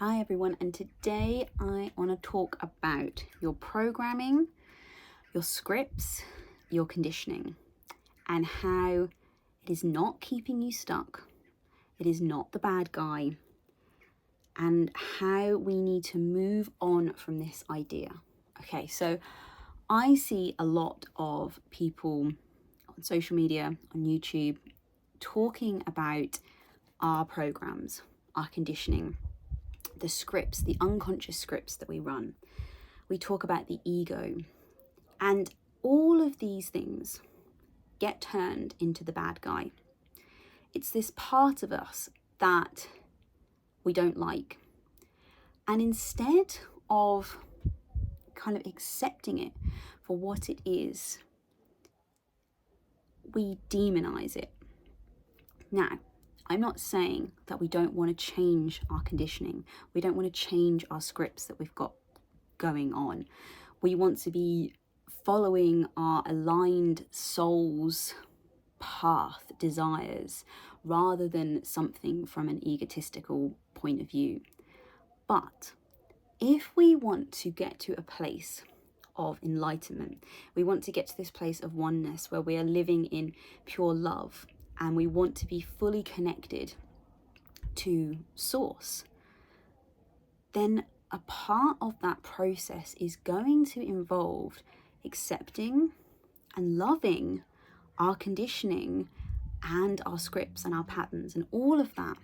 Hi everyone, and today I want to talk about your programming, your scripts, your conditioning, and how it is not keeping you stuck. It is not the bad guy, and how we need to move on from this idea. Okay, so I see a lot of people on social media, on YouTube, talking about our programs, our conditioning, the scripts, the unconscious scripts that we run. We talk about the ego, and all of these things get turned into the bad guy. It's this part of us that we don't like. And instead of kind of accepting it for what it is, we demonize it. Now, I'm not saying that we don't want to change our conditioning. We don't want to change our scripts that we've got going on. We want to be following our aligned soul's path, desires, rather than something from an egotistical point of view. But if we want to get to a place of enlightenment, we want to get to this place of oneness where we are living in pure love, and we want to be fully connected to source, then a part of that process is going to involve accepting and loving our conditioning and our scripts and our patterns and all of that.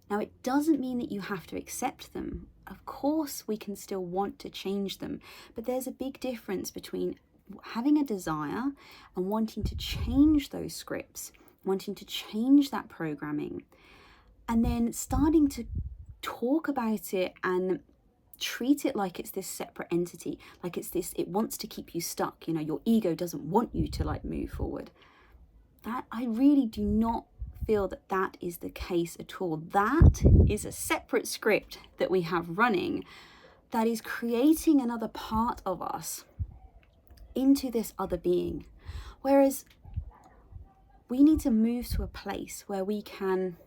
Now, it doesn't mean that you have to accept them. Of course, we can still want to change them, but there's a big difference between having a desire and wanting to change those scripts, wanting to change that programming, and then starting to talk about it and treat it like it's this separate entity, like it's this, it wants to keep you stuck. You know, your ego doesn't want you to move forward. That, I really do not feel that that is the case at all. That is a separate script that we have running that is creating another part of us into this other being. Whereas we need to move to a place where we can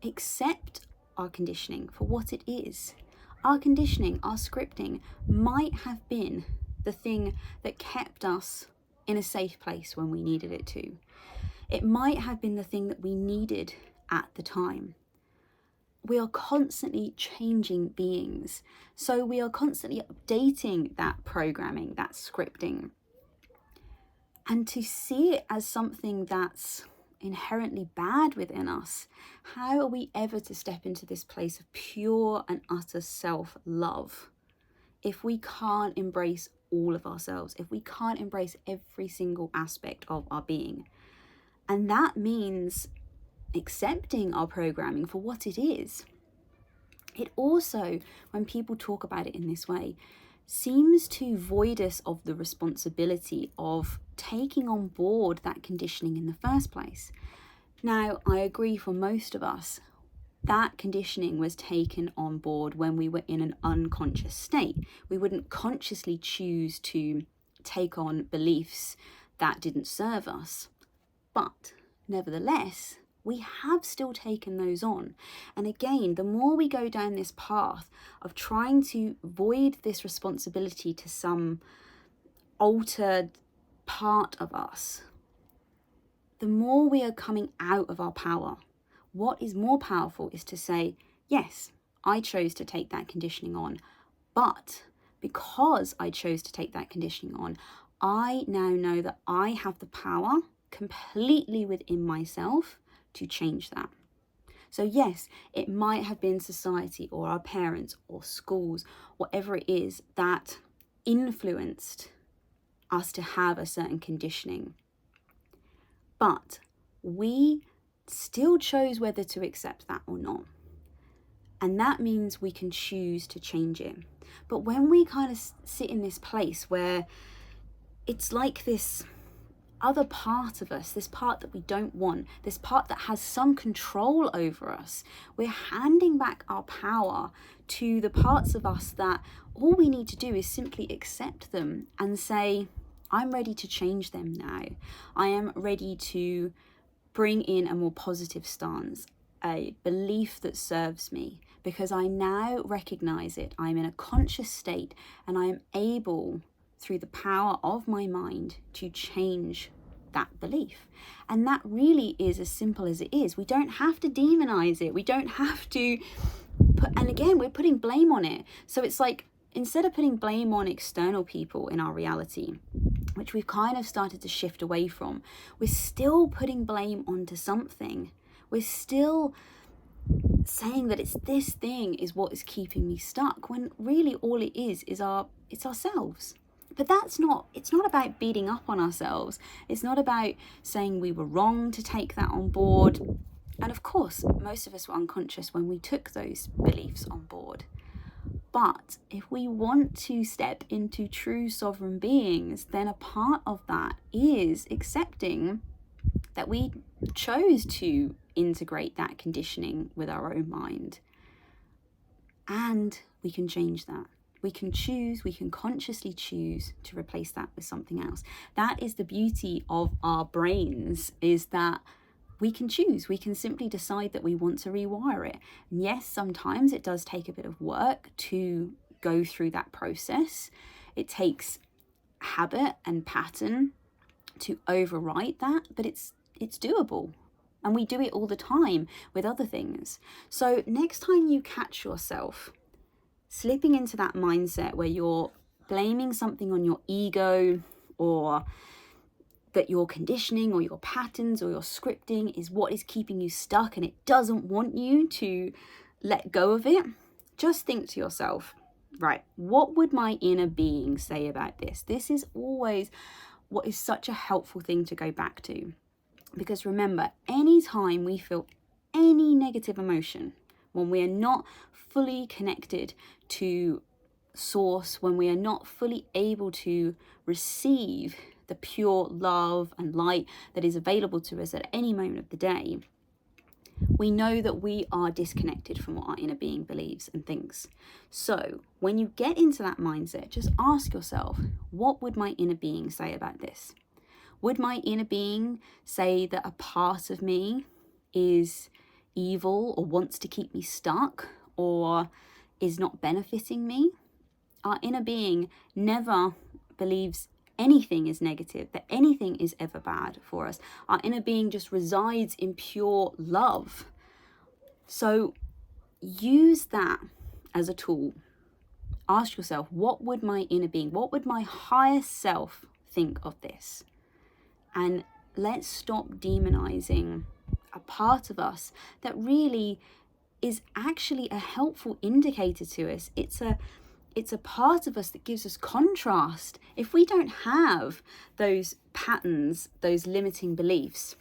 accept our conditioning for what it is. Our conditioning, our scripting might have been the thing that kept us in a safe place when we needed it to. It might have been the thing that we needed at the time. We are constantly changing beings, so we are constantly updating that programming, that scripting. And to see it as something that's inherently bad within us, how are we ever to step into this place of pure and utter self-love if we can't embrace all of ourselves, if we can't embrace every single aspect of our being? And that means accepting our programming for what it is. It also, when people talk about it in this way, seems to void us of the responsibility of taking on board that conditioning in the first place. Now, I agree, for most of us, that conditioning was taken on board when we were in an unconscious state. We wouldn't consciously choose to take on beliefs that didn't serve us. But nevertheless, we have still taken those on. And again, the more we go down this path of trying to void this responsibility to some altered part of us, the more we are coming out of our power. What is more powerful is to say, yes, I chose to take that conditioning on, but because I chose to take that conditioning on, I now know that I have the power completely within myself to change that. So yes, it might have been society or our parents or schools, whatever it is, that influenced us to have a certain conditioning. But we still chose whether to accept that or not. And that means we can choose to change it. But when we kind of sit in this place where it's like this other part of us, this part that we don't want, this part that has some control over us, we're handing back our power to the parts of us that all we need to do is simply accept them and say, I'm ready to change them now. I am ready to bring in a more positive stance. a belief that serves me, because I now recognize it. I'm in a conscious state and I am able, through the power of my mind, to change that belief. And that really is as simple as it is. We don't have to demonize it. We don't have to put, and again, we're putting blame on it. So it's like, instead of putting blame on external people in our reality, which we've kind of started to shift away from, we're still putting blame onto something. We're still saying that it's this thing is what is keeping me stuck, when really all it is it's ourselves. But it's not about beating up on ourselves. It's not about saying we were wrong to take that on board. And of course, most of us were unconscious when we took those beliefs on board. But if we want to step into true sovereign beings, then a part of that is accepting that we chose to integrate that conditioning with our own mind. And we can change that. We can consciously choose to replace that with something else. That is the beauty of our brains, is that we can choose. We can simply decide that we want to rewire it. And yes, sometimes it does take a bit of work to go through that process. It takes habit and pattern to override that, but it's doable. And we do it all the time with other things. So next time you catch yourself slipping into that mindset where you're blaming something on your ego, or that your conditioning or your patterns or your scripting is what is keeping you stuck and it doesn't want you to let go of it, just think to yourself, right, what would my inner being say about this? This is always what is such a helpful thing to go back to. Because remember, anytime we feel any negative emotion, when we are not fully connected to source, when we are not fully able to receive the pure love and light that is available to us at any moment of the day, we know that we are disconnected from what our inner being believes and thinks. So when you get into that mindset, just ask yourself, what would my inner being say about this? Would my inner being say that a part of me is evil or wants to keep me stuck or is not benefiting me? Our inner being never believes anything is negative, that anything is ever bad for us. Our inner being just resides in pure love. So use that as a tool. Ask yourself, what would my inner being, what would my higher self think of this? And let's stop demonizing a part of us that really is actually a helpful indicator to us. It's a part of us that gives us contrast. If we don't have those patterns, those limiting beliefs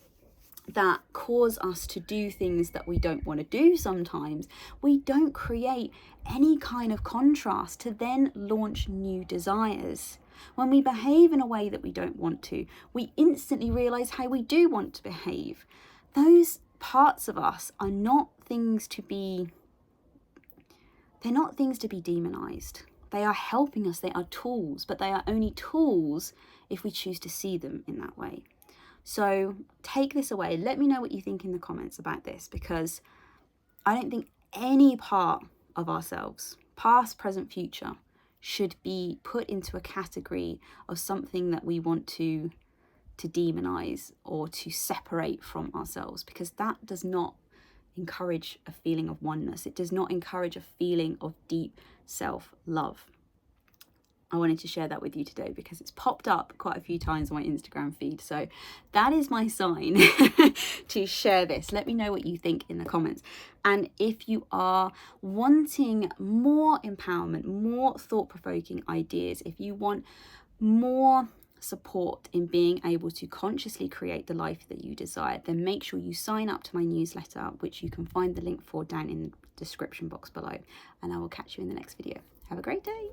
that cause us to do things that we don't want to do sometimes, we don't create any kind of contrast to then launch new desires. When we behave in a way that we don't want to, we instantly realize how we do want to behave. Those parts of us are not things to be, they're not things to be demonized. They are helping us, they are tools, but they are only tools if we choose to see them in that way. So take this away. Let me know what you think in the comments about this, because I don't think any part of ourselves, past, present, future, should be put into a category of something that we want to demonize or to separate from ourselves, because that does not encourage a feeling of oneness. It does not encourage a feeling of deep self-love. I wanted to share that with you today because it's popped up quite a few times on my Instagram feed. So that is my sign to share this. Let me know what you think in the comments. And if you are wanting more empowerment, more thought-provoking ideas, if you want more support in being able to consciously create the life that you desire, then make sure you sign up to my newsletter, which you can find the link for down in the description box below. And I will catch you in the next video. Have a great day.